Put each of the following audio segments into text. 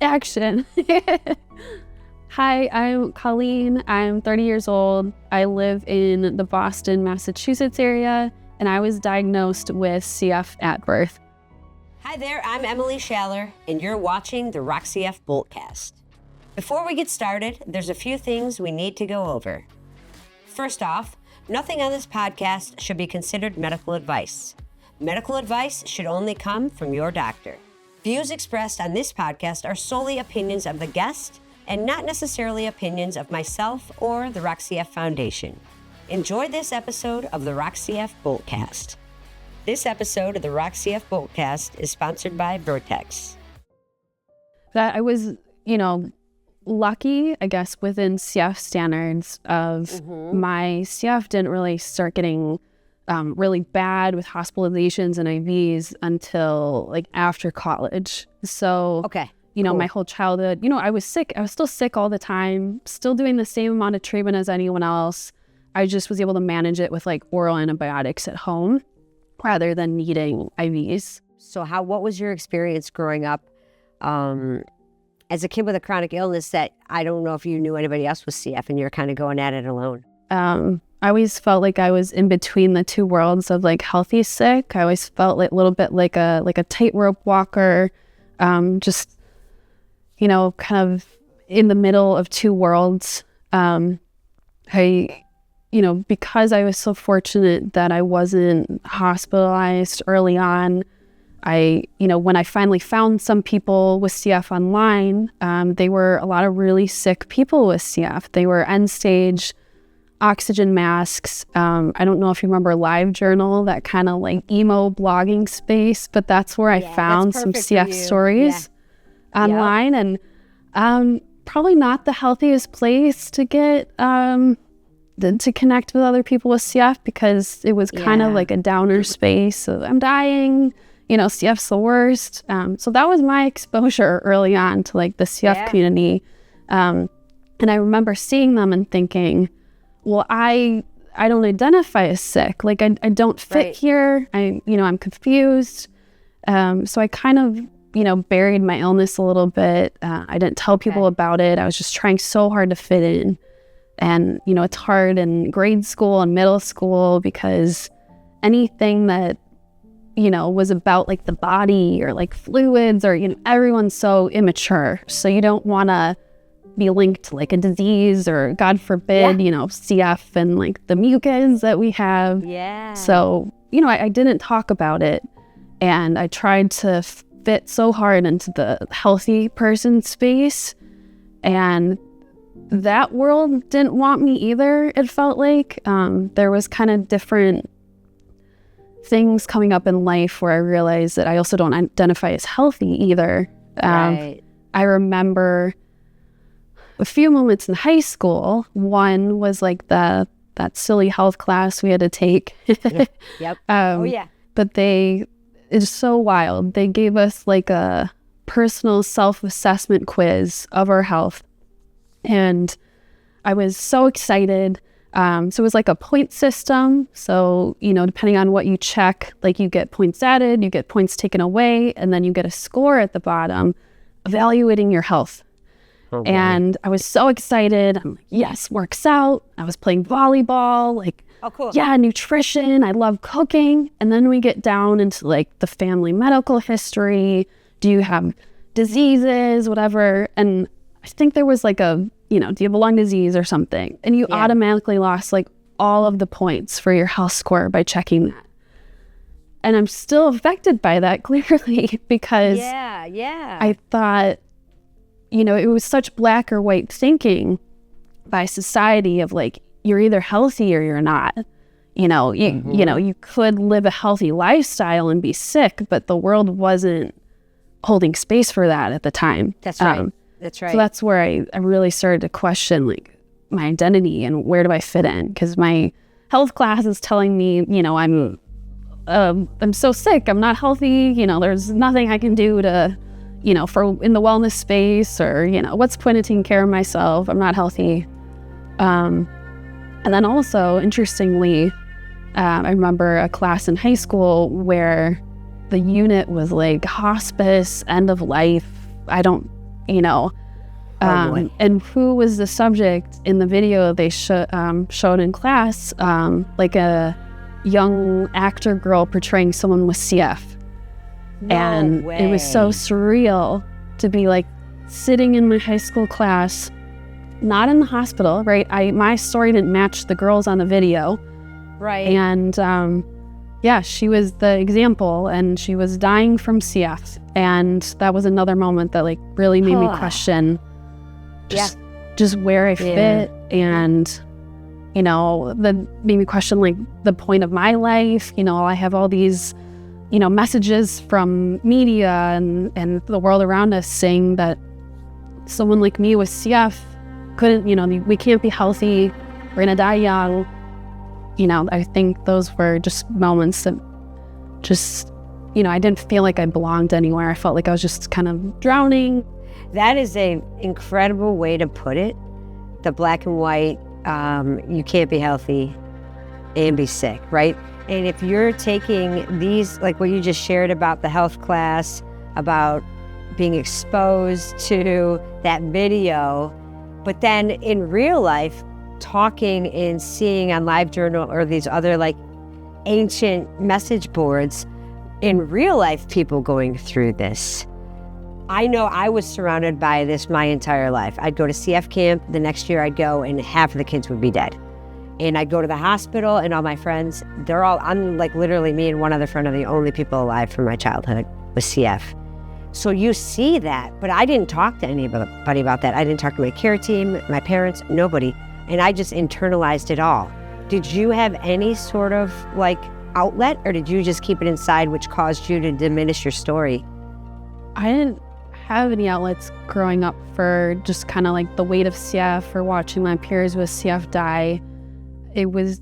Action. Hi, I'm Colleen. I'm 30 years old. I live in the Boston, Massachusetts area, and I was diagnosed with CF at birth. Hi there, I'm Emily Schaller, and you're watching the RockCF Boltcast. Before we get started, there's a few things we need to go over. First off, nothing on this podcast should be considered medical advice. Medical advice should only come from your doctor. Views expressed on this podcast are solely opinions of the guest and not necessarily opinions of myself or the RockCF Foundation. Enjoy this episode of the RockCF Boltcast. This episode of the RockCF Boltcast is sponsored by Vertex. That I was, lucky, I guess, within CF standards of my CF didn't really start getting really bad with hospitalizations and IVs until like after college. So, Okay. Cool. My whole childhood, I was sick. I was still sick all the time, still doing the same amount of treatment as anyone else. I just was able to manage it with like oral antibiotics at home rather than needing IVs. So what was your experience growing up as a kid with a chronic illness that I don't know if you knew anybody else with CF and you're kind of going at it alone? I always felt like I was in between the two worlds of like healthy sick. I always felt like a little bit like a tightrope walker, kind of in the middle of two worlds. Because I was so fortunate that I wasn't hospitalized early on, when I finally found some people with CF online, they were a lot of really sick people with CF. They were end stage oxygen masks. I don't know if you remember LiveJournal, that kind of like emo blogging space, but that's where I found some CF stories online. And probably not the healthiest place to get to connect with other people with CF, because it was kind of like a downer space. So I'm dying, CF's the worst. So that was my exposure early on to like the CF community. And I remember seeing them and thinking, well, I don't identify as sick. Like I don't fit here. I'm confused. So I kind of, buried my illness a little bit. I didn't tell people about it. I was just trying so hard to fit in. And, it's hard in grade school and middle school because anything that, was about like the body or like fluids or, everyone's so immature. So you don't want to be linked to like a disease or God forbid, CF and like the mucus that we have. Yeah. So, I didn't talk about it, and I tried to fit so hard into the healthy person space, and that world didn't want me either. It felt like there was kind of different things coming up in life where I realized that I also don't identify as healthy either. I remember a few moments in high school. One was like that silly health class we had to take. Yep. But it's so wild. They gave us like a personal self-assessment quiz of our health. And I was so excited. So it was like a point system. So, depending on what you check, like you get points added, you get points taken away, and then you get a score at the bottom evaluating your health. And I was so excited. I'm like, yes, works out. I was playing volleyball, like, cool. Yeah, nutrition. I love cooking. And then we get down into like the family medical history. Do you have diseases, whatever? And I think there was like do you have a lung disease or something? And you automatically lost like all of the points for your health score by checking that. And I'm still affected by that clearly because I thought, it was such black or white thinking by society of like, you're either healthy or you're not. You could live a healthy lifestyle and be sick, but the world wasn't holding space for that at the time. That's right. That's right. So that's where I really started to question like my identity and where do I fit in? Because my health class is telling me, I'm so sick, I'm not healthy. There's nothing I can do to, for in the wellness space or, what's the point of taking care of myself? I'm not healthy. And then also, interestingly, I remember a class in high school where the unit was like hospice, end of life. I don't you know. And who was the subject in the video they showed in class, like a young actor girl portraying someone with CF. No way. It was so surreal to be like sitting in my high school class, not in the hospital, right? My story didn't match the girls on the video. Right. And yeah, she was the example, and she was dying from CF. And that was another moment that like really made me question just where I fit, and you know, that made me question like the point of my life. You know, I have all these, you know, messages from media and the world around us saying that someone like me with CF couldn't, you know, we can't be healthy, we're gonna die young. You know, I think those were just moments that just, you know, I didn't feel like I belonged anywhere. I felt like I was just kind of drowning. That is an incredible way to put it. The black and white, you can't be healthy and be sick, right? And if you're taking these, like what you just shared about the health class, about being exposed to that video, but then in real life, talking and seeing on LiveJournal or these other like ancient message boards, in real life people going through this. I know I was surrounded by this my entire life. I'd go to CF camp, the next year I'd go and half of the kids would be dead. And I'd go to the hospital and all my friends, I'm like literally me and one other friend are the only people alive from my childhood with CF. So you see that, but I didn't talk to anybody about that. I didn't talk to my care team, my parents, nobody. And I just internalized it all. Did you have any sort of like outlet, or did you just keep it inside, which caused you to diminish your story? I didn't have any outlets growing up for just kind of like the weight of CF or watching my peers with CF die.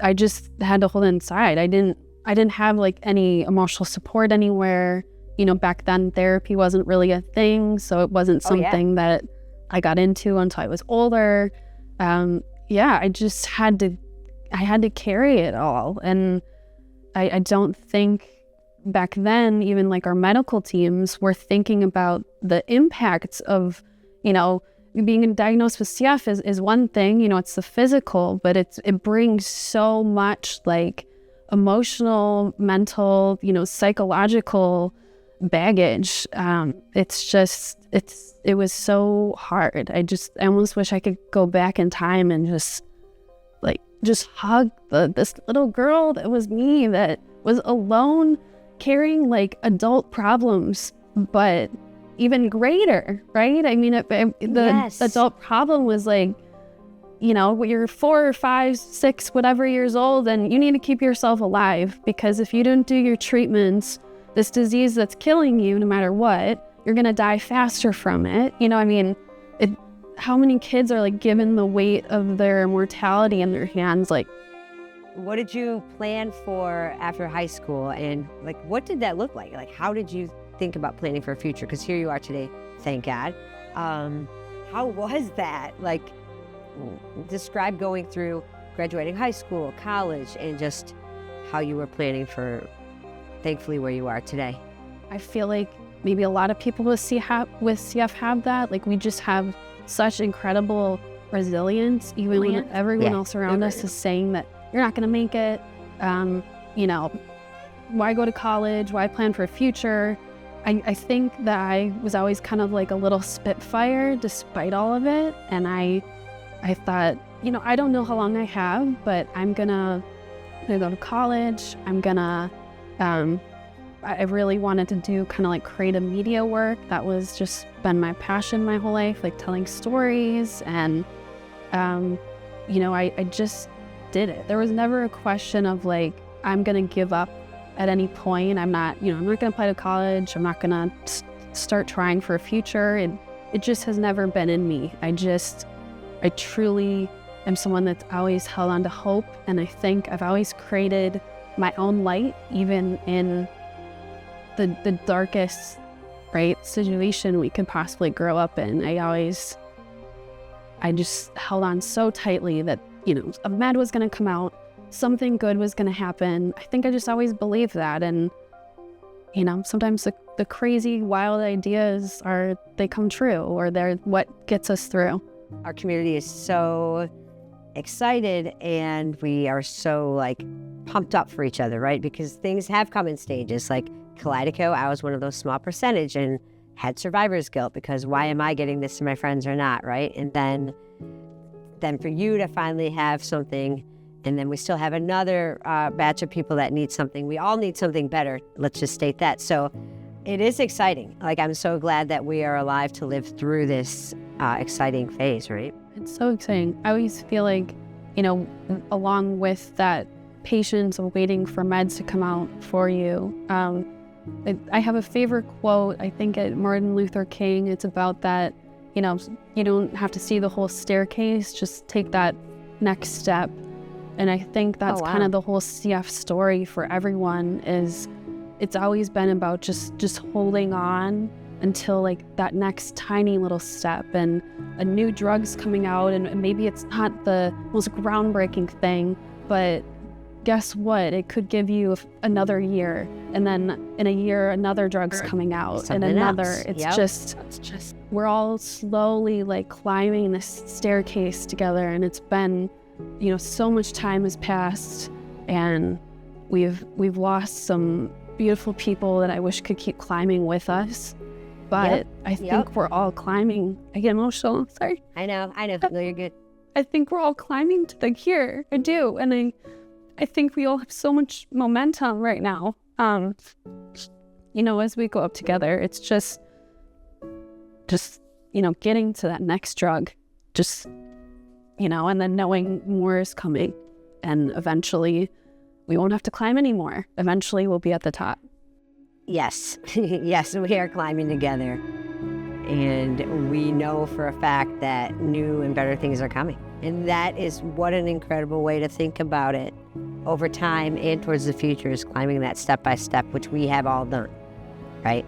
I just had to hold it inside. I didn't have like any emotional support anywhere. You know, back then therapy wasn't really a thing, so it wasn't something that I got into until I was older. I just had to carry it all. And I don't think back then, even like our medical teams were thinking about the impacts of, you know, being diagnosed with CF is one thing, you know, it's the physical, but it brings so much like emotional, mental, you know, psychological baggage. It was so hard. I almost wish I could go back in time and just hug this little girl that was me, that was alone carrying like adult problems, but even greater, right? I mean, the adult problem was like, you know, you're 4 or 5, 6, whatever years old, and you need to keep yourself alive, because if you don't do your treatments, this disease that's killing you, no matter what, you're gonna die faster from it. You know, I mean, how many kids are like given the weight of their mortality in their hands? Like, what did you plan for after high school, and like what did that look like? Like, how did you think about planning for a future? Because here you are today, thank God. How was that? Like, describe going through graduating high school, college, and just how you were planning for, thankfully, where you are today. I feel like maybe a lot of people with CF have that. Like, we just have such incredible resilience, even when everyone else around us is saying that you're not gonna make it. You know, why go to college? Why plan for a future? I think that I was always kind of like a little spitfire despite all of it. And I thought, you know, I don't know how long I have, but I'm gonna go to college. I really wanted to do kind of like creative media work. That was just been my passion my whole life, like telling stories. And, you know, I just did it. There was never a question of like, I'm going to give up at any point. I'm not going to apply to college. I'm not going to start trying for a future. It just has never been in me. I truly am someone that's always held on to hope. And I think I've always created my own light, even in the darkest, right, situation we could possibly grow up in. I just held on so tightly that, you know, a med was going to come out, something good was going to happen. I think I just always believed that. And sometimes the crazy, wild ideas they come true, or they're what gets us through. Our community is so excited, and we are so like pumped up for each other, right? Because things have come in stages. Like Kaleido, I was one of those small percentage and had survivor's guilt because why am I getting this and my friends are not, right? And then for you to finally have something, and then we still have another batch of people that need something. We all need something better. Let's just state that. So it is exciting. Like, I'm so glad that we are alive to live through this exciting phase, right? It's so exciting. I always feel like, along with that patience of waiting for meds to come out for you, I have a favorite quote, I think at Martin Luther King. It's about that, you don't have to see the whole staircase, just take that next step. And I think that's kind of the whole CF story for everyone. Is it's always been about just holding on until like that next tiny little step, and a new drug's coming out, and maybe it's not the most groundbreaking thing, but guess what? It could give you another year, and then in a year another drug's coming out, something and another else. It's Yep. just we're all slowly like climbing this staircase together, and it's been, so much time has passed, and we've lost some beautiful people that I wish could keep climbing with us. But Yep. I think we're all climbing. I get emotional. Sorry. I know. No, you're good. I think we're all climbing to the cure. I do. And I think we all have so much momentum right now. As we go up together, it's just getting to that next drug, and then knowing more is coming. And eventually we won't have to climb anymore. Eventually we'll be at the top. Yes. Yes, we are climbing together. And we know for a fact that new and better things are coming. And that is what an incredible way to think about it over time and towards the future, is climbing that step by step, which we have all done, right?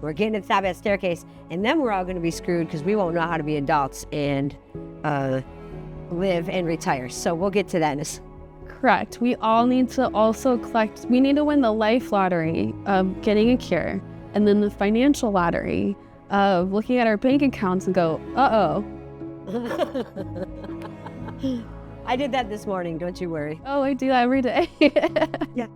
We're getting to the top of that staircase, and then we're all going to be screwed because we won't know how to be adults and live and retire. So we'll get to that in a Correct. We all need to also we need to win the life lottery of getting a cure, and then the financial lottery of looking at our bank accounts and go, uh-oh. I did that this morning, don't you worry. Oh, I do that every day. Yeah.